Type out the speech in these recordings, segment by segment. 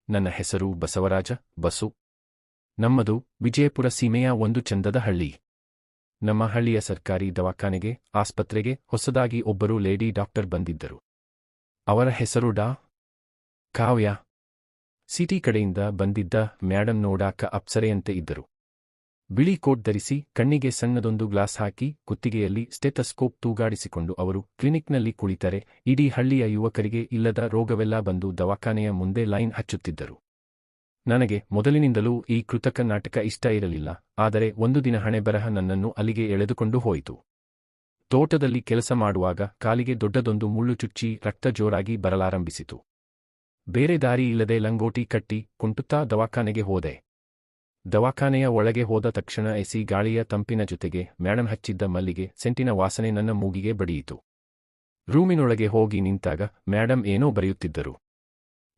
ನನ್ನ ಹೆಸರು ಬಸವರಾಜ ಬಸು. ನಮ್ಮದು ವಿಜಯಪುರ ಸೀಮೆಯ ಒಂದು ಚಂದದ ಹಳ್ಳಿ. ನಮ್ಮ ಹಳ್ಳಿಯ ಸರ್ಕಾರಿ ದವಾಖಾನೆಗೆ ಆಸ್ಪತ್ರೆಗೆ ಹೊಸದಾಗಿ ಒಬ್ಬರು ಲೇಡಿ ಡಾಕ್ಟರ್ ಬಂದಿದ್ದರು. ಅವರ ಹೆಸರು ಡಾ. ಕಾವ್ಯ. ಸಿಟಿ ಕಡೆಯಿಂದ ಬಂದಿದ್ದ ಮ್ಯಾಡಮ್ ನೋಡಾಕ ಅಪ್ಸರೆಯಂತೆ ಇದ್ದರು. ಬಿಳಿ ಕೋಟ್ ಧರಿಸಿ ಕಣ್ಣಿಗೆ ಸಣ್ಣದೊಂದು ಗ್ಲಾಸ್ ಹಾಕಿ ಕುತ್ತಿಗೆಯಲ್ಲಿ ಸ್ಟೆಥಸ್ಕೋಪ್ ತೂಗಾಡಿಸಿಕೊಂಡು ಅವರು ಕ್ಲಿನಿಕ್ನಲ್ಲಿ ಕುಳಿತರೆ ಇಡೀ ಹಳ್ಳಿಯ ಯುವಕರಿಗೆ ಇಲ್ಲದ ರೋಗವೆಲ್ಲ ಬಂದು ದವಾಖಾನೆಯ ಮುಂದೆ ಲೈನ್ ಹಚ್ಚುತ್ತಿದ್ದರು. ನನಗೆ ಮೊದಲಿನಿಂದಲೂ ಈ ಕೃತಕ ನಾಟಕ ಇಷ್ಟ ಇರಲಿಲ್ಲ. ಆದರೆ ಒಂದು ದಿನ ಹಣೆಬರಹ ನನ್ನನ್ನು ಅಲ್ಲಿಗೆ ಎಳೆದುಕೊಂಡು ಹೋಯಿತು. ತೋಟದಲ್ಲಿ ಕೆಲಸ ಮಾಡುವಾಗ ಕಾಲಿಗೆ ದೊಡ್ಡದೊಂದು ಮುಳ್ಳು ಚುಚ್ಚಿ ರಕ್ತ ಜೋರಾಗಿ ಬರಲಾರಂಭಿಸಿತು. ಬೇರೆ ದಾರಿ ಇಲ್ಲದೆ ಲಂಗೋಟಿ ಕಟ್ಟಿ ಕುಂಟುತ್ತಾ ದವಾಖಾನೆಗೆ ಹೋದೆ. ದವಾಖಾನೆಯ ಒಳಗೆ ಹೋದ ತಕ್ಷಣ ಎಸಿ ಗಾಳಿಯ ತಂಪಿನ ಜೊತೆಗೆ ಮ್ಯಾಡಮ್ ಹಚ್ಚಿದ್ದ ಮಲ್ಲಿಗೆ ಸೆಂಟಿನ ವಾಸನೆ ನನ್ನ ಮೂಗಿಗೆ ಬಡಿಯಿತು. ರೂಮಿನೊಳಗೆ ಹೋಗಿ ನಿಂತಾಗ ಮ್ಯಾಡಮ್ ಏನೋ ಬರೆಯುತ್ತಿದ್ದರು.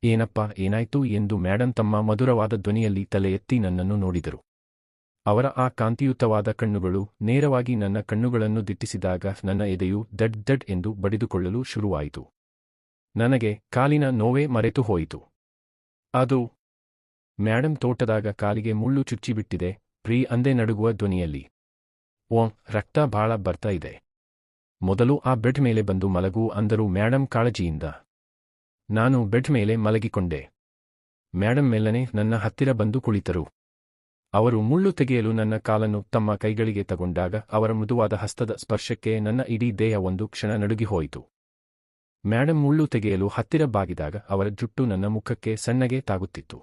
ಏನಪ್ಪಾ ಏನಾಯ್ತು ಎಂದು ಮ್ಯಾಡಮ್ ತಮ್ಮ ಮಧುರವಾದ ಧ್ವನಿಯಲ್ಲಿ ತಲೆ ಎತ್ತಿ ನನ್ನನ್ನು ನೋಡಿದರು. ಅವರ ಆ ಕಾಂತಿಯುತವಾದ ಕಣ್ಣುಗಳು ನೇರವಾಗಿ ನನ್ನ ಕಣ್ಣುಗಳನ್ನು ದಿಟ್ಟಿಸಿದಾಗ ನನ್ನ ಎದೆಯು ದಡ್ ದಡ್ ಎಂದು ಬಡಿದುಕೊಳ್ಳಲು ಶುರುವಾಯಿತು. ನನಗೆ ಕಾಲಿನ ನೋವೇ ಮರೆತು ಹೋಯಿತು. ಅದು ಮ್ಯಾಡಮ್ ತೋಟದಾಗ ಕಾಲಿಗೆ ಮುಳ್ಳು ಚುಚ್ಚಿಬಿಟ್ಟಿದೆ ಪ್ರೀ ಅಂದೆ ನಡುಗುವ ಧ್ವನಿಯಲ್ಲಿ. ರಕ್ತ ಭಾಳ ಬರ್ತಾ ಇದೆ. ಮೊದಲು ಆ ಬೆಡ್ ಮೇಲೆ ಬಂದು ಮಲಗು ಅಂದರು ಮ್ಯಾಡಮ್ ಕಾಳಜಿಯಿಂದ. ನಾನು ಬೆಡ್ ಮೇಲೆ ಮಲಗಿಕೊಂಡೆ. ಮ್ಯಾಡಮ್ ಮೆಲ್ಲನೆ ನನ್ನ ಹತ್ತಿರ ಬಂದು ಕುಳಿತರು. ಅವರು ಮುಳ್ಳು ತೆಗೆಯಲು ನನ್ನ ಕಾಲನ್ನು ತಮ್ಮ ಕೈಗಳಿಗೆ ತಗೊಂಡಾಗ ಅವರ ಮೃದುವಾದ ಹಸ್ತದ ಸ್ಪರ್ಶಕ್ಕೆ ನನ್ನ ಇಡೀ ದೇಹ ಒಂದು ಕ್ಷಣ ನಡುಗಿಹೋಯಿತು. ಮ್ಯಾಡಮ್ ಮುಳ್ಳು ತೆಗೆಯಲು ಹತ್ತಿರ ಬಾಗಿದಾಗ ಅವರ ಜುಟ್ಟು ನನ್ನ ಮುಖಕ್ಕೆ ಸಣ್ಣಗೆ ತಾಗುತ್ತಿತ್ತು.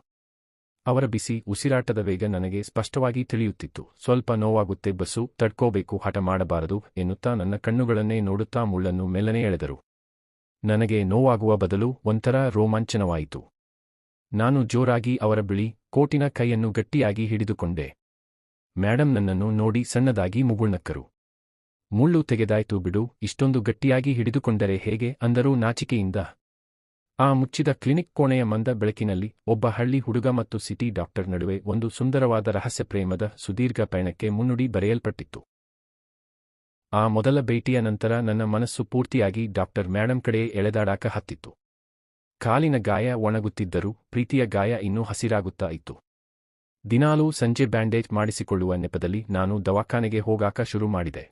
ಅವರ ಬಿಸಿ ಉಸಿರಾಟದ ವೇಗ ನನಗೆ ಸ್ಪಷ್ಟವಾಗಿ ತಿಳಿಯುತ್ತಿತ್ತು. ಸ್ವಲ್ಪ ನೋವಾಗುತ್ತೆ ಬಸ್ಸು, ತಡ್ಕೋಬೇಕು, ಹಠ ಮಾಡಬಾರದು ಎನ್ನುತ್ತಾ ನನ್ನ ಕಣ್ಣುಗಳನ್ನೇ ನೋಡುತ್ತಾ ಮುಳ್ಳನ್ನು ಮೆಲ್ಲನೆ ಎಳೆದರು. ನನಗೆ ನೋವಾಗುವ ಬದಲು ಒಂಥರ ರೋಮಾಂಚನವಾಯಿತು. ನಾನು ಜೋರಾಗಿ ಅವರ ಬಿಳಿ ಕೋಟಿನ ಕೈಯನ್ನು ಗಟ್ಟಿಯಾಗಿ ಹಿಡಿದುಕೊಂಡೆ. ಮ್ಯಾಡಮ್ ನನ್ನನ್ನು ನೋಡಿ ಸಣ್ಣದಾಗಿ ಮುಗುಳ್ನಕ್ಕರು. ಮುಳ್ಳು ತೆಗೆದಾಯ್ತು ಬಿಡು, ಇಷ್ಟೊಂದು ಗಟ್ಟಿಯಾಗಿ ಹಿಡಿದುಕೊಂಡರೆ ಹೇಗೆ ಅಂದರು ನಾಚಿಕೆಯಿಂದ. ಆ ಮುಚ್ಚಿದ ಕ್ಲಿನಿಕ್ ಕೋಣೆಯ ಮಂದ ಬೆಳಕಿನಲ್ಲಿ ಒಬ್ಬ ಹಳ್ಳಿ ಹುಡುಗ ಮತ್ತು ಸಿಟಿ ಡಾಕ್ಟರ್ ನಡುವೆ ಒಂದು ಸುಂದರವಾದ ರಹಸ್ಯ ಪ್ರೇಮದ ಸುದೀರ್ಘ ಪಯಣಕ್ಕೆ ಮುನ್ನುಡಿ ಬರೆಯಲ್ಪಟ್ಟಿತ್ತು. ಆ ಮೊದಲ ಭೇಟಿಯ ನಂತರ ನನ್ನ ಮನಸ್ಸು ಪೂರ್ತಿಯಾಗಿ ಡಾಕ್ಟರ್ ಮ್ಯಾಡಮ್ ಕಡೆ ಎಳೆದಾಡಾಕ ಹತ್ತಿತ್ತು. ಕಾಲಿನ ಗಾಯ ಒಣಗುತ್ತಿದ್ದರೂ ಪ್ರೀತಿಯ ಗಾಯ ಇನ್ನೂ ಹಸಿರಾಗುತ್ತಾ ಇತ್ತು. ದಿನಾಲೂ ಸಂಜೆ ಬ್ಯಾಂಡೇಜ್ ಮಾಡಿಸಿಕೊಳ್ಳುವ ನೆಪದಲ್ಲಿ ನಾನು ದವಾಖಾನೆಗೆ ಹೋಗಾಕ ಶುರು ಮಾಡಿದೆ.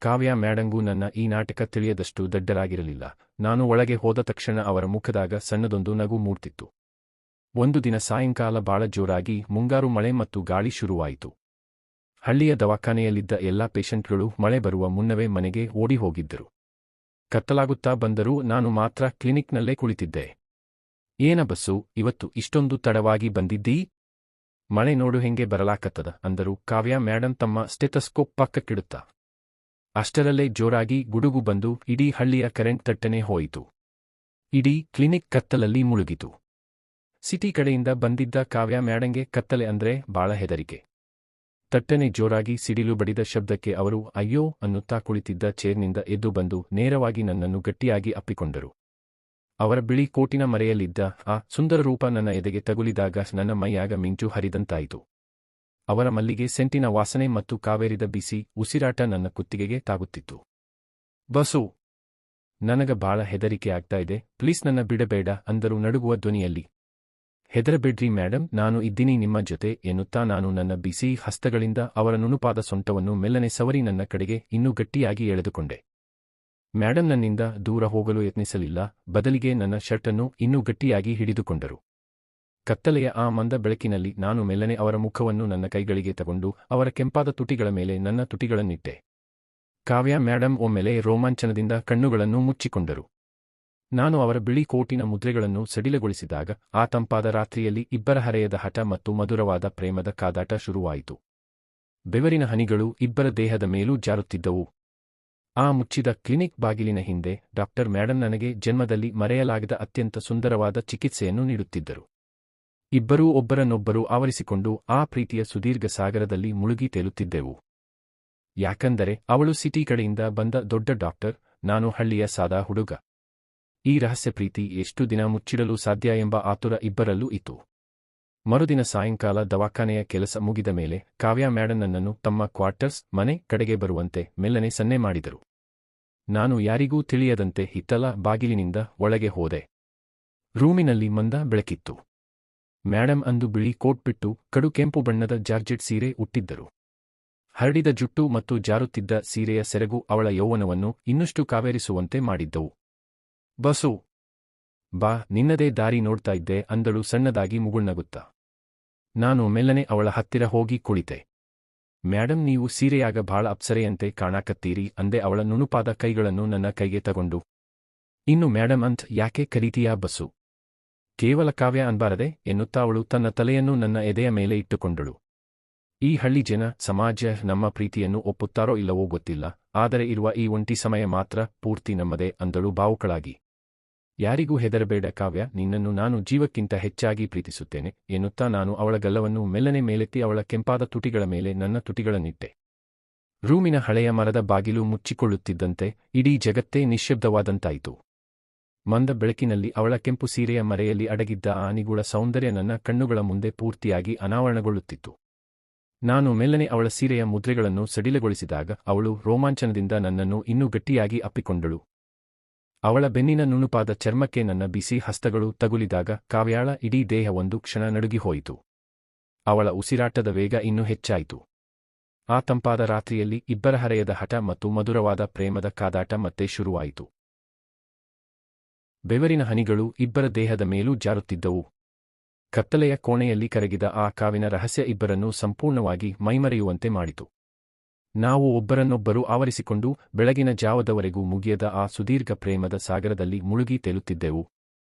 ಕಾವ್ಯ ಮ್ಯಾಡಂಗೂ ನನ್ನ ಈ ನಾಟಕ ತಿಳಿಯದಷ್ಟು ದಡ್ಡರಾಗಿರಲಿಲ್ಲ. ನಾನು ಒಳಗೆ ಹೋದ ತಕ್ಷಣ ಅವರ ಮುಖದಾಗ ಸಣ್ಣದೊಂದು ನಗು ಮೂಡ್ತಿತ್ತು. ಒಂದು ದಿನ ಸಾಯಂಕಾಲ ಬಾಳ ಜೋರಾಗಿ ಮುಂಗಾರು ಮಳೆ ಮತ್ತು ಗಾಳಿ ಶುರುವಾಯಿತು. ಹಳ್ಳಿಯ ದವಾಖಾನೆಯಲ್ಲಿದ್ದ ಎಲ್ಲಾ ಪೇಷಂಟ್ಗಳು ಮಳೆ ಬರುವ ಮುನ್ನವೇ ಮನೆಗೆ ಓಡಿ ಹೋಗಿದ್ದರು. ಕತ್ತಲಾಗುತ್ತಾ ಬಂದರೂ ನಾನು ಮಾತ್ರ ಕ್ಲಿನಿಕ್ನಲ್ಲೇ ಕುಳಿತಿದ್ದೆ. ಏನ ಬಸ್ಸು, ಇವತ್ತು ಇಷ್ಟೊಂದು ತಡವಾಗಿ ಬಂದಿದ್ದೀ? ಮಳೆ ನೋಡು ಹೆಂಗೆ ಬರಲಾಕತ್ತದ ಅಂದರು ಕಾವ್ಯ ಮ್ಯಾಡಮ್ ತಮ್ಮ ಸ್ಟೆಥಸ್ಕೋಪ್ ಪಕ್ಕಕ್ಕಿಡುತ್ತಾ. ಅಷ್ಟರಲ್ಲೇ ಜೋರಾಗಿ ಗುಡುಗು ಬಂದು ಇಡೀ ಹಳ್ಳಿಯ ಕರೆಂಟ್ ತಟ್ಟನೆ ಹೋಯಿತು. ಇಡೀ ಕ್ಲಿನಿಕ್ ಕತ್ತಲಲ್ಲಿ ಮುಳುಗಿತು. ಸಿಟಿ ಕಡೆಯಿಂದ ಬಂದಿದ್ದ ಕಾವ್ಯ ಮ್ಯಾಡಂಗೆ ಕತ್ತಲೆ ಅಂದ್ರೆ ಬಾಳ ಹೆದರಿಕೆ. ತಟ್ಟನೆ ಜೋರಾಗಿ ಸಿಡಿಲು ಬಡಿದ ಶಬ್ದಕ್ಕೆ ಅವರು ಅಯ್ಯೋ ಅನ್ನುತ್ತಾ ಕುಳಿತಿದ್ದ ಚೇರ್ನಿಂದ ಎದ್ದು ಬಂದು ನೇರವಾಗಿ ನನ್ನನ್ನು ಗಟ್ಟಿಯಾಗಿ ಅಪ್ಪಿಕೊಂಡರು. ಅವರ ಬಿಳಿ ಕೋಟಿನ ಮರೆಯಲ್ಲಿದ್ದ ಆ ಸುಂದರ ರೂಪ ನನ್ನ ಎದೆಗೆ ತಗುಲಿದಾಗ ನನ್ನ ಮೈಯಾಗ ಮಿಂಚು ಹರಿದಂತಾಯಿತು. ಅವರ ಮಲ್ಲಿಗೆ ಸೆಂಟಿನ ವಾಸನೆ ಮತ್ತು ಕಾವೇರಿದ ಬಿಸಿ ಉಸಿರಾಟ ನನ್ನ ಕುತ್ತಿಗೆಗೆ ತಾಗುತ್ತಿತ್ತು. ಬಸು, ನನಗ ಬಾಳ ಹೆದರಿಕೆ ಆಗ್ತಾ ಇದೆ, ಪ್ಲೀಸ್ ನನ್ನ ಬಿಡಬೇಡ ಅಂದರು ನಡುಗುವ ಧ್ವನಿಯಲ್ಲಿ. ಹೆದರಬೇಡ್ರಿ ಮ್ಯಾಡಮ್, ನಾನು ಇದ್ದೀನಿ ನಿಮ್ಮ ಜೊತೆ ಎನ್ನುತ್ತಾ ನಾನು ನನ್ನ ಬಿಸಿ ಹಸ್ತಗಳಿಂದ ಅವರ ನುಣುಪಾದ ಸೊಂಟವನ್ನು ಮೆಲ್ಲನೆ ಸವರಿ ನನ್ನ ಕಡೆಗೆ ಇನ್ನೂ ಗಟ್ಟಿಯಾಗಿ ಎಳೆದುಕೊಂಡೆ. ಮ್ಯಾಡಮ್ ನನ್ನಿಂದ ದೂರ ಹೋಗಲು ಯತ್ನಿಸಲಿಲ್ಲ, ಬದಲಿಗೆ ನನ್ನ ಶರ್ಟನ್ನು ಇನ್ನೂ ಗಟ್ಟಿಯಾಗಿ ಹಿಡಿದುಕೊಂಡರು. ಕತ್ತಲೆಯ ಆ ಮಂದ ಬೆಳಕಿನಲ್ಲಿ ನಾನು ಮೆಲ್ಲನೆ ಅವರ ಮುಖವನ್ನು ನನ್ನ ಕೈಗಳಿಗೆ ತಗೊಂಡು ಅವರ ಕೆಂಪಾದ ತುಟಿಗಳ ಮೇಲೆ ನನ್ನ ತುಟಿಗಳನ್ನಿಟ್ಟೆ. ಕಾವ್ಯ ಮ್ಯಾಡಮ್ ಒಮ್ಮೆಲೆ ರೋಮಾಂಚನದಿಂದ ಕಣ್ಣುಗಳನ್ನು ಮುಚ್ಚಿಕೊಂಡರು. ನಾನು ಅವರ ಬಿಳಿ ಕೋಟಿನ ಮುದ್ರೆಗಳನ್ನು ಸಡಿಲಗೊಳಿಸಿದಾಗ ಆ ತಂಪಾದ ರಾತ್ರಿಯಲ್ಲಿ ಇಬ್ಬರ ಹರೆಯದ ಹಠ ಮತ್ತು ಮಧುರವಾದ ಪ್ರೇಮದ ಕಾದಾಟ ಶುರುವಾಯಿತು. ಬೆವರಿನ ಹನಿಗಳು ಇಬ್ಬರ ದೇಹದ ಮೇಲೂ ಜಾರುತ್ತಿದ್ದವು. ಆ ಮುಚ್ಚಿದ ಕ್ಲಿನಿಕ್ ಬಾಗಿಲಿನ ಹಿಂದೆ ಡಾಕ್ಟರ್ ಮ್ಯಾಡಮ್ ನನಗೆ ಜನ್ಮದಲ್ಲಿ ಮರೆಯಲಾಗದ ಅತ್ಯಂತ ಸುಂದರವಾದ ಚಿಕಿತ್ಸೆಯನ್ನು ನೀಡುತ್ತಿದ್ದರು. ಇಬ್ಬರೂ ಒಬ್ಬರನ್ನೊಬ್ಬರು ಆವರಿಸಿಕೊಂಡು ಆ ಪ್ರೀತಿಯ ಸುದೀರ್ಘ ಸಾಗರದಲ್ಲಿ ಮುಳುಗಿ ತೇಲುತ್ತಿದ್ದೆವು. ಯಾಕಂದರೆ ಅವಳು ಸಿಟಿ ಕಡೆಯಿಂದ ಬಂದ ದೊಡ್ಡ ಡಾಕ್ಟರ್, ನಾನು ಹಳ್ಳಿಯ ಸಾದಾ ಹುಡುಗ. ಈ ರಹಸ್ಯ ಪ್ರೀತಿ ಎಷ್ಟು ದಿನ ಮುಚ್ಚಿಡಲು ಸಾಧ್ಯ ಎಂಬ ಆತುರ ಇಬ್ಬರಲ್ಲೂ ಇತ್ತು. ಮರುದಿನ ಸಾಯಂಕಾಲ ದವಾಖಾನೆಯ ಕೆಲಸ ಮುಗಿದ ಮೇಲೆ ಕಾವ್ಯ ಮ್ಯಾಡಮ್ ನನ್ನನ್ನು ತಮ್ಮ ಕ್ವಾರ್ಟರ್ಸ್ ಮನೆ ಕಡೆಗೆ ಬರುವಂತೆ ಮೆಲ್ಲನೆ ಸನ್ನೆ ಮಾಡಿದರು. ನಾನು ಯಾರಿಗೂ ತಿಳಿಯದಂತೆ ಹಿತ್ತಲ ಬಾಗಿಲಿನಿಂದ ಒಳಗೆ ಹೋದೆ. ರೂಮಿನಲ್ಲಿ ಮಂದ ಬೆಳಕಿತ್ತು. ಮ್ಯಾಡಮ್ ಅಂದು ಬಿಳಿ ಕೋಟ್ ಬಿಟ್ಟು ಕಡು ಕೆಂಪು ಬಣ್ಣದ ಜಾರ್ಜೆಟ್ ಸೀರೆ ಉಟ್ಟಿದ್ದರು. ಹರಡಿದ ಜುಟ್ಟು ಮತ್ತು ಜಾರುತ್ತಿದ್ದ ಸೀರೆಯ ಸೆರಗು ಅವಳ ಯೌವನವನ್ನು ಇನ್ನಷ್ಟು ಕಾವೇರಿಸುವಂತೆ ಮಾಡಿದ್ದವು. ಬಸು, ಬಾ, ನಿನ್ನದೇ ದಾರಿ ನೋಡ್ತಾ ಇದ್ದೆ ಅಂದಳು ಸಣ್ಣದಾಗಿ ಮುಗುಳ್ನಗುತ್ತಾ. ನಾನು ಮೆಲ್ಲನೆ ಅವಳ ಹತ್ತಿರ ಹೋಗಿ ಕುಳಿತೆ. ಮ್ಯಾಡಮ್, ನೀವು ಸೀರೆಯಾಗ ಭಾಳ ಅಪ್ಸರೆಯಂತೆ ಕಾಣಾಕತ್ತೀರಿ ಅಂದೆ ಅವಳ ನುಣುಪಾದ ಕೈಗಳನ್ನು ನನ್ನ ಕೈಗೆ ತಗೊಂಡು. ಇನ್ನು ಮ್ಯಾಡಮ್ ಅಂತ್ ಯಾಕೆ ಕರೀತೀಯಾ ಬಸ್ಸು? ಕೇವಲ ಕಾವ್ಯ ಅನ್ಬಾರದೆ ಎನ್ನುತ್ತಾ ಅವಳು ತನ್ನ ತಲೆಯನ್ನು ನನ್ನ ಎದೆಯ ಮೇಲೆ ಇಟ್ಟುಕೊಂಡಳು. ಈ ಹಳ್ಳಿ ಜನ, ಸಮಾಜ ನಮ್ಮ ಪ್ರೀತಿಯನ್ನು ಒಪ್ಪುತ್ತಾರೋ ಇಲ್ಲವೋ ಗೊತ್ತಿಲ್ಲ, ಆದರೆ ಇರುವ ಈ ಒಂಟಿ ಸಮಯ ಮಾತ್ರ ಪೂರ್ತಿ ನಮ್ಮದೇ ಅಂದಳು ಭಾವುಕಳಾಗಿ. ಯಾರಿಗೂ ಹೆದರಬೇಡ ಕಾವ್ಯ, ನಿನ್ನನ್ನು ನಾನು ಜೀವಕ್ಕಿಂತ ಹೆಚ್ಚಾಗಿ ಪ್ರೀತಿಸುತ್ತೇನೆ ಎನ್ನುತ್ತಾ ನಾನು ಅವಳ ಗಲ್ಲವನ್ನು ಮೆಲ್ಲನೆ ಮೇಲೆತ್ತಿ ಅವಳ ಕೆಂಪಾದ ತುಟಿಗಳ ಮೇಲೆ ನನ್ನ ತುಟಿಗಳನ್ನಿಟ್ಟೆ. ರೂಮಿನ ಹಳೆಯ ಮರದ ಬಾಗಿಲು ಮುಚ್ಚಿಕೊಳ್ಳುತ್ತಿದ್ದಂತೆ ಇಡೀ ಜಗತ್ತೇ ನಿಶ್ಶಬ್ದವಾದಂತಾಯಿತು. ಮಂದ ಬೆಳಕಿನಲ್ಲಿ ಅವಳ ಕೆಂಪು ಸೀರೆಯ ಮರೆಯಲ್ಲಿ ಅಡಗಿದ್ದ ಆ ನಿಗೂಢ ಸೌಂದರ್ಯ ನನ್ನ ಕಣ್ಣುಗಳ ಮುಂದೆ ಪೂರ್ತಿಯಾಗಿ ಅನಾವರಣಗೊಳ್ಳುತ್ತಿತ್ತು. ನಾನು ಮೆಲ್ಲನೆ ಅವಳ ಸೀರೆಯ ಮುದ್ರೆಗಳನ್ನು ಸಡಿಲಗೊಳಿಸಿದಾಗ ಅವಳು ರೋಮಾಂಚನದಿಂದ ನನ್ನನ್ನು ಇನ್ನೂ ಗಟ್ಟಿಯಾಗಿ ಅಪ್ಪಿಕೊಂಡಳು. ಅವಳ ಬೆನ್ನಿನ ನುಣುಪಾದ ಚರ್ಮಕ್ಕೆ ನನ್ನ ಬಿಸಿ ಹಸ್ತಗಳು ತಗುಲಿದಾಗ ಕಾವ್ಯಾಳ ಇಡೀ ದೇಹ ಒಂದು ಕ್ಷಣ ನಡುಗಿಹೋಯಿತು. ಅವಳ ಉಸಿರಾಟದ ವೇಗ ಇನ್ನೂ ಹೆಚ್ಚಾಯಿತು. ಆ ತಂಪಾದ ರಾತ್ರಿಯಲ್ಲಿ ಇಬ್ಬರ ಹರೆಯದ ಹಠ ಮತ್ತು ಮಧುರವಾದ ಪ್ರೇಮದ ಕಾದಾಟ ಮತ್ತೆ ಶುರುವಾಯಿತು. ಬೆವರಿನ ಹನಿಗಳು ಇಬ್ಬರ ದೇಹದ ಮೇಲೂ ಜಾರುತ್ತಿದ್ದವು. ಕತ್ತಲೆಯ ಕೋಣೆಯಲ್ಲಿ ಕರಗಿದ ಆ ಕಾವಿನ ರಹಸ್ಯ ಇಬ್ಬರನ್ನೂ ಸಂಪೂರ್ಣವಾಗಿ ಮೈಮರೆಯುವಂತೆ ಮಾಡಿತು. ನಾವು ಒಬ್ಬರನ್ನೊಬ್ಬರು ಆವರಿಸಿಕೊಂಡು ಬೆಳಗಿನ ಜಾವದವರೆಗೂ ಮುಗಿಯದ ಆ ಸುದೀರ್ಘ ಪ್ರೇಮದ ಸಾಗರದಲ್ಲಿ ಮುಳುಗಿ ತೇಲುತ್ತಿದ್ದೆವು.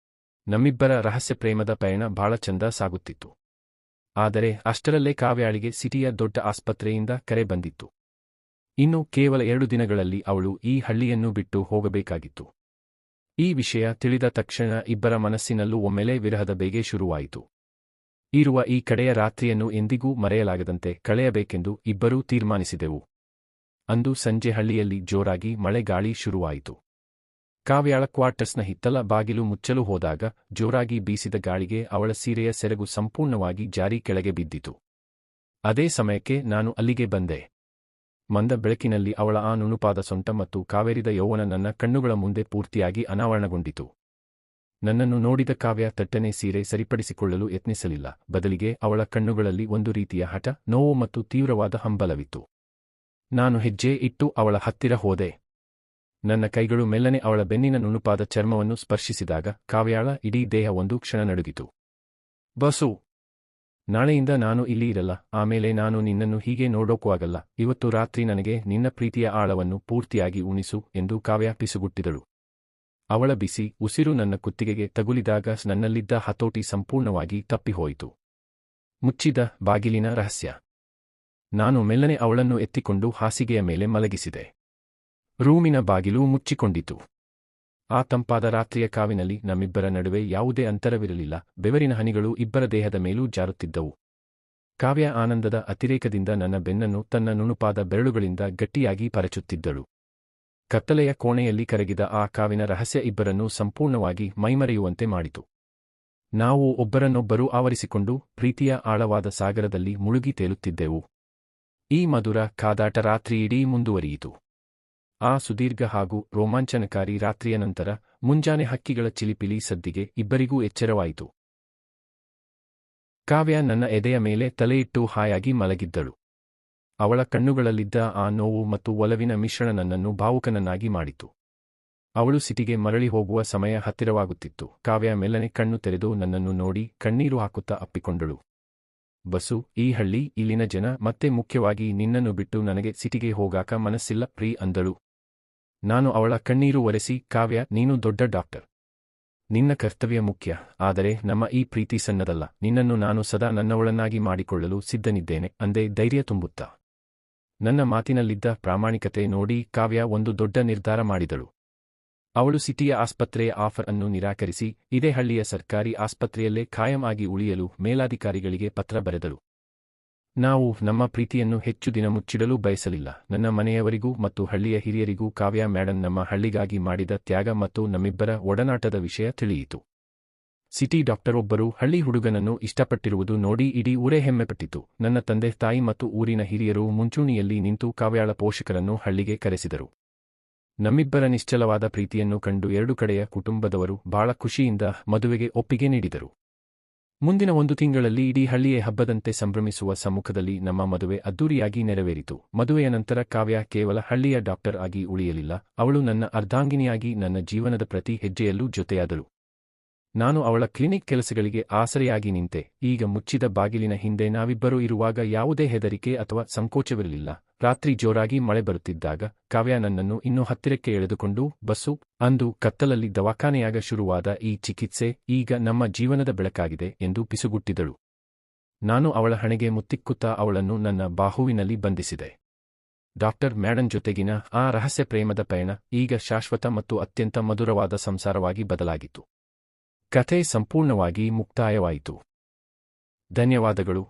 ನಮ್ಮಿಬ್ಬರ ರಹಸ್ಯ ಪ್ರೇಮದ ಪಯಣ ಬಹಳ ಚಂದ ಸಾಗುತ್ತಿತ್ತು. ಆದರೆ ಅಷ್ಟರಲ್ಲೇ ಕಾವ್ಯಾಳಿಗೆ ಸಿಟಿಯ ದೊಡ್ಡ ಆಸ್ಪತ್ರೆಯಿಂದ ಕರೆ ಬಂದಿತ್ತು. ಇನ್ನು ಕೇವಲ 2 ದಿನಗಳಲ್ಲಿ ಅವಳು ಈ ಹಳ್ಳಿಯನ್ನು ಬಿಟ್ಟು ಹೋಗಬೇಕಾಗಿತ್ತು. ಈ ವಿಷಯ ತಿಳಿದ ತಕ್ಷಣ ಇಬ್ಬರ ಮನಸ್ಸಿನಲ್ಲೂ ಒಮ್ಮೆಲೇ ವಿರಹದ ಬೇಗೆ ಶುರುವಾಯಿತು. ಇರುವ ಈ ಕಡೆಯ ರಾತ್ರಿಯನ್ನು ಎಂದಿಗೂ ಮರೆಯಲಾಗದಂತೆ ಕಳೆಯಬೇಕೆಂದು ಇಬ್ಬರೂ ತೀರ್ಮಾನಿಸಿದೆವು. ಅಂದು ಸಂಜೆ ಹಳ್ಳಿಯಲ್ಲಿ ಜೋರಾಗಿ ಮಳೆಗಾಳಿ ಶುರುವಾಯಿತು. ಕಾವ್ಯಾಳ ಕ್ವಾರ್ಟರ್ಸ್ನ ಹಿತ್ತಲ ಬಾಗಿಲು ಮುಚ್ಚಲು ಹೋದಾಗ ಜೋರಾಗಿ ಬೀಸಿದ ಗಾಳಿಗೆ ಅವಳ ಸೀರೆಯ ಸೆರಗು ಸಂಪೂರ್ಣವಾಗಿ ಜಾರಿ ಕೆಳಗೆ ಬಿದ್ದಿತು. ಅದೇ ಸಮಯಕ್ಕೆ ನಾನು ಅಲ್ಲಿಗೆ ಬಂದೆ. ಮಂದ ಬೆಳಕಿನಲ್ಲಿ ಅವಳ ಆ ನುಣುಪಾದ ಸೊಂಟ ಮತ್ತು ಕಾವೇರಿದ ಯೌವನ ನನ್ನ ಕಣ್ಣುಗಳ ಮುಂದೆ ಪೂರ್ತಿಯಾಗಿ ಅನಾವರಣಗೊಂಡಿತು. ನನ್ನನ್ನು ನೋಡಿದ ಕಾವ್ಯ ತಟ್ಟನೆ ಸೀರೆ ಸರಿಪಡಿಸಿಕೊಳ್ಳಲು ಯತ್ನಿಸಲಿಲ್ಲ. ಬದಲಿಗೆ ಅವಳ ಕಣ್ಣುಗಳಲ್ಲಿ ಒಂದು ರೀತಿಯ ಹಠ, ನೋವು ಮತ್ತು ತೀವ್ರವಾದ ಹಂಬಲವಿತ್ತು. ನಾನು ಹೆಜ್ಜೆ ಇಟ್ಟು ಅವಳ ಹತ್ತಿರ ಹೋದೆ. ನನ್ನ ಕೈಗಳು ಮೆಲ್ಲನೆ ಅವಳ ಬೆನ್ನಿನ ನುಣುಪಾದ ಚರ್ಮವನ್ನು ಸ್ಪರ್ಶಿಸಿದಾಗ ಕಾವ್ಯಾಳ ಇಡೀ ದೇಹ ಒಂದು ಕ್ಷಣ ನಡುಗಿತು. ಬಸು, ನಾಳೆಯಿಂದ ನಾನು ಇಲ್ಲಿ ಇರಲ್ಲ. ಆಮೇಲೆ ನಾನು ನಿನ್ನನ್ನು ಹೀಗೆ ನೋಡೋಕೂ ಆಗಲ್ಲ. ಇವತ್ತು ರಾತ್ರಿ ನನಗೆ ನಿನ್ನ ಪ್ರೀತಿಯ ಆಳವನ್ನು ಪೂರ್ತಿಯಾಗಿ ಉಣಿಸು ಎಂದು ಕಾವ್ಯ ಪಿಸುಗುಟ್ಟಿದಳು. ಅವಳ ಬಿಸಿ ಉಸಿರು ನನ್ನ ಕುತ್ತಿಗೆಗೆ ತಗುಲಿದಾಗ ನನ್ನಲ್ಲಿದ್ದ ಹತೋಟಿ ಸಂಪೂರ್ಣವಾಗಿ ತಪ್ಪಿಹೋಯಿತು. ಮುಚ್ಚಿದ ಬಾಗಿಲಿನ ರಹಸ್ಯ. ನಾನು ಮೆಲ್ಲನೆ ಅವಳನ್ನು ಎತ್ತಿಕೊಂಡು ಹಾಸಿಗೆಯ ಮೇಲೆ ಮಲಗಿಸಿದೆ. ರೂಮಿನ ಬಾಗಿಲು ಮುಚ್ಚಿಕೊಂಡಿತು. ಆ ತಂಪಾದ ರಾತ್ರಿಯ ಕಾವಿನಲ್ಲಿ ನಮ್ಮಿಬ್ಬರ ನಡುವೆ ಯಾವುದೇ ಅಂತರವಿರಲಿಲ್ಲ. ಬೆವರಿನ ಹನಿಗಳು ಇಬ್ಬರ ದೇಹದ ಮೇಲೂ ಜಾರುತ್ತಿದ್ದವು. ಕಾವ್ಯ ಆನಂದದ ಅತಿರೇಕದಿಂದ ನನ್ನ ಬೆನ್ನನ್ನು ತನ್ನ ನುಣುಪಾದ ಬೆರಳುಗಳಿಂದ ಗಟ್ಟಿಯಾಗಿ ಪರಚುತ್ತಿದ್ದಳು. ಕತ್ತಲೆಯ ಕೋಣೆಯಲ್ಲಿ ಕರಗಿದ ಆ ಕಾವಿನ ರಹಸ್ಯ ಇಬ್ಬರನ್ನೂ ಸಂಪೂರ್ಣವಾಗಿ ಮೈಮರೆಯುವಂತೆ ಮಾಡಿತು. ನಾವು ಒಬ್ಬರನ್ನೊಬ್ಬರು ಆವರಿಸಿಕೊಂಡು ಪ್ರೀತಿಯ ಆಳವಾದ ಸಾಗರದಲ್ಲಿ ಮುಳುಗಿ ತೇಲುತ್ತಿದ್ದೆವು. ಈ ಮಧುರ ಕಾದಾಟ ರಾತ್ರಿಯಿಡೀ ಮುಂದುವರಿಯಿತು. ಆ ಸುದೀರ್ಘ ಹಾಗೂ ರೋಮಾಂಚನಕಾರಿ ರಾತ್ರಿಯ ನಂತರ ಮುಂಜಾನೆ ಹಕ್ಕಿಗಳ ಚಿಲಿಪಿಲಿ ಸದ್ದಿಗೆ ಇಬ್ಬರಿಗೂ ಎಚ್ಚರವಾಯಿತು. ಕಾವ್ಯ ನನ್ನ ಎದೆಯ ಮೇಲೆ ತಲೆಯಿಟ್ಟು ಹಾಯಾಗಿ ಮಲಗಿದ್ದಳು. ಅವಳ ಕಣ್ಣುಗಳಲ್ಲಿದ್ದ ಆ ನೋವು ಮತ್ತು ಒಲವಿನ ಮಿಶ್ರಣ ನನ್ನನ್ನು ಭಾವುಕನನ್ನಾಗಿ ಮಾಡಿತು. ಅವಳು ಸಿಟಿಗೆ ಮರಳಿ ಹೋಗುವ ಸಮಯ ಹತ್ತಿರವಾಗುತ್ತಿತ್ತು. ಕಾವ್ಯ ಮೆಲ್ಲನೆ ಕಣ್ಣು ತೆರೆದು ನನ್ನನ್ನು ನೋಡಿ ಕಣ್ಣೀರು ಹಾಕುತ್ತಾ ಅಪ್ಪಿಕೊಂಡಳು. ಬಸು, ಈ ಹಳ್ಳಿ, ಇಲ್ಲಿನ ಜನ, ಮತ್ತೆ ಮುಖ್ಯವಾಗಿ ನಿನ್ನನ್ನು ಬಿಟ್ಟು ನನಗೆ ಸಿಟಿಗೆ ಹೋಗಾಕ ಮನಸ್ಸಿಲ್ಲ ಪ್ರೀ ಅಂದಳು. ನಾನು ಅವಳ ಕಣ್ಣೀರು ಒರೆಸಿ, ಕಾವ್ಯ, ನೀನು ದೊಡ್ಡ ಡಾಕ್ಟರ್. ನಿನ್ನ ಕರ್ತವ್ಯ ಮುಖ್ಯ. ಆದರೆ ನಮ್ಮ ಈ ಪ್ರೀತಿ ಸಣ್ಣದಲ್ಲ. ನಿನ್ನನ್ನು ನಾನು ಸದಾ ನನ್ನವಳನ್ನಾಗಿ ಮಾಡಿಕೊಳ್ಳಲು ಸಿದ್ಧನಿದ್ದೇನೆ ಅಂದೆ ಧೈರ್ಯ ತುಂಬುತ್ತಾ. ನನ್ನ ಮಾತಿನಲ್ಲಿದ್ದ ಪ್ರಾಮಾಣಿಕತೆ ನೋಡಿ ಕಾವ್ಯ ಒಂದು ದೊಡ್ಡ ನಿರ್ಧಾರ ಮಾಡಿದಳು. ಅವಳು ಸಿಟಿಯ ಆಸ್ಪತ್ರೆಯ ಆಫರ್ ಅನ್ನು ನಿರಾಕರಿಸಿ ಇದೇ ಹಳ್ಳಿಯ ಸರ್ಕಾರಿ ಆಸ್ಪತ್ರೆಯಲ್ಲೇ ಖಾಯಂ ಆಗಿ ಉಳಿಯಲು ಮೇಲಾಧಿಕಾರಿಗಳಿಗೆ ಪತ್ರ ಬರೆದಳು. ನಾವು ನಮ್ಮ ಪ್ರೀತಿಯನ್ನು ಹೆಚ್ಚು ದಿನ ಮುಚ್ಚಿಡಲು ಬಯಸಲಿಲ್ಲ. ನನ್ನ ಮನೆಯವರಿಗೂ ಮತ್ತು ಹಳ್ಳಿಯ ಹಿರಿಯರಿಗೂ ಕಾವ್ಯ ಮೇಡಮ್ ನಮ್ಮ ಹಳ್ಳಿಗಾಗಿ ಮಾಡಿದ ತ್ಯಾಗ ಮತ್ತು ನಮ್ಮಿಬ್ಬರ ಒಡನಾಟದ ವಿಷಯ ತಿಳಿಯಿತು. ಸಿಟಿ ಡಾಕ್ಟರೊಬ್ಬರು ಹಳ್ಳಿ ಹುಡುಗನನ್ನು ಇಷ್ಟಪಟ್ಟಿರುವುದು ನೋಡಿ ಇಡೀ ಊರೇ ಹೆಮ್ಮೆಪಟ್ಟಿತು. ನನ್ನ ತಂದೆ ತಾಯಿ ಮತ್ತು ಊರಿನ ಹಿರಿಯರು ಮುಂಚೂಣಿಯಲ್ಲಿ ನಿಂತು ಕಾವ್ಯಾಳ ಪೋಷಕರನ್ನು ಹಳ್ಳಿಗೆ ಕರೆಸಿದರು. ನಮ್ಮಿಬ್ಬರ ನಿಶ್ಚಲವಾದ ಪ್ರೀತಿಯನ್ನು ಕಂಡು 2 ಕಡೆಯ ಕುಟುಂಬದವರು ಬಹಳ ಖುಷಿಯಿಂದ ಮದುವೆಗೆ ಒಪ್ಪಿಗೆ ನೀಡಿದರು. ಮುಂದಿನ 1 ತಿಂಗಳಲ್ಲಿ ಇಡೀ ಹಳ್ಳಿಯೇ ಹಬ್ಬದಂತೆ ಸಂಭ್ರಮಿಸುವ ಸಮ್ಮುಖದಲ್ಲಿ ನಮ್ಮ ಮದುವೆ ಅದ್ದೂರಿಯಾಗಿ ನೆರವೇರಿತು. ಮದುವೆಯ ನಂತರ ಕಾವ್ಯ ಕೇವಲ ಹಳ್ಳಿಯ ಡಾಕ್ಟರ್ ಆಗಿ ಉಳಿಯಲಿಲ್ಲ, ಅವಳು ನನ್ನ ಅರ್ಧಾಂಗಿನಿಯಾಗಿ ನನ್ನ ಜೀವನದ ಪ್ರತಿ ಹೆಜ್ಜೆಯಲ್ಲೂ ಜೊತೆಯಾದಳು. ನಾನು ಅವಳ ಕ್ಲಿನಿಕ್ ಕೆಲಸಗಳಿಗೆ ಆಸರೆಯಾಗಿ ನಿಂತೆ. ಈಗ ಮುಚ್ಚಿದ ಬಾಗಿಲಿನ ಹಿಂದೆ ನಾವಿಬ್ಬರೂ ಇರುವಾಗ ಯಾವುದೇ ಹೆದರಿಕೆ ಅಥವಾ ಸಂಕೋಚವಿರಲಿಲ್ಲ. ರಾತ್ರಿ ಜೋರಾಗಿ ಮಳೆ ಬರುತ್ತಿದ್ದಾಗ ಕಾವ್ಯ ನನ್ನನ್ನು ಇನ್ನೂ ಹತ್ತಿರಕ್ಕೆ ಎಳೆದುಕೊಂಡು, ಬಸ್ಸು, ಅಂದು ಕತ್ತಲಲ್ಲಿ ದವಾಖಾನೆಯಾಗ ಶುರುವಾದ ಈ ಚಿಕಿತ್ಸೆ ಈಗ ನಮ್ಮ ಜೀವನದ ಬೆಳಕಾಗಿದೆ ಎಂದು ಪಿಸುಗುಟ್ಟಿದಳು. ನಾನು ಅವಳ ಹಣೆಗೆ ಮುತ್ತಿಕ್ಕುತ್ತಾ ಅವಳನ್ನು ನನ್ನ ಬಾಹುವಿನಲ್ಲಿ ಬಂಧಿಸಿದೆ. ಡಾಕ್ಟರ್ ಮ್ಯಾಡನ್ ಜೊತೆಗಿನ ಆ ರಹಸ್ಯ ಪ್ರೇಮದ ಪಯಣ ಈಗ ಶಾಶ್ವತ ಮತ್ತು ಅತ್ಯಂತ ಮಧುರವಾದ ಸಂಸಾರವಾಗಿ ಬದಲಾಗಿತ್ತು. ಕಥೆ ಸಂಪೂರ್ಣವಾಗಿ ಮುಕ್ತಾಯವಾಯಿತು. ಧನ್ಯವಾದಗಳು.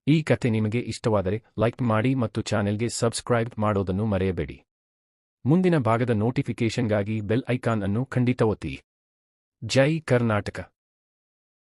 ಈ ಕಥೆ ನಿಮಗೆ ಇಷ್ಟವಾದರೆ ಲೈಕ್ ಮಾಡಿ ಮತ್ತು ಚಾನೆಲ್ಗೆ ಸಬ್ಸ್ಕ್ರೈಬ್ ಮಾಡೋದನ್ನು ಮರೆಯಬೇಡಿ. ಮುಂದಿನ ಭಾಗದ ನೋಟಿಫಿಕೇಷನ್ಗಾಗಿ ಬೆಲ್ ಐಕಾನ್ ಅನ್ನು ಖಂಡಿತ ಒತ್ತಿ. ಜೈ ಕರ್ನಾಟಕ.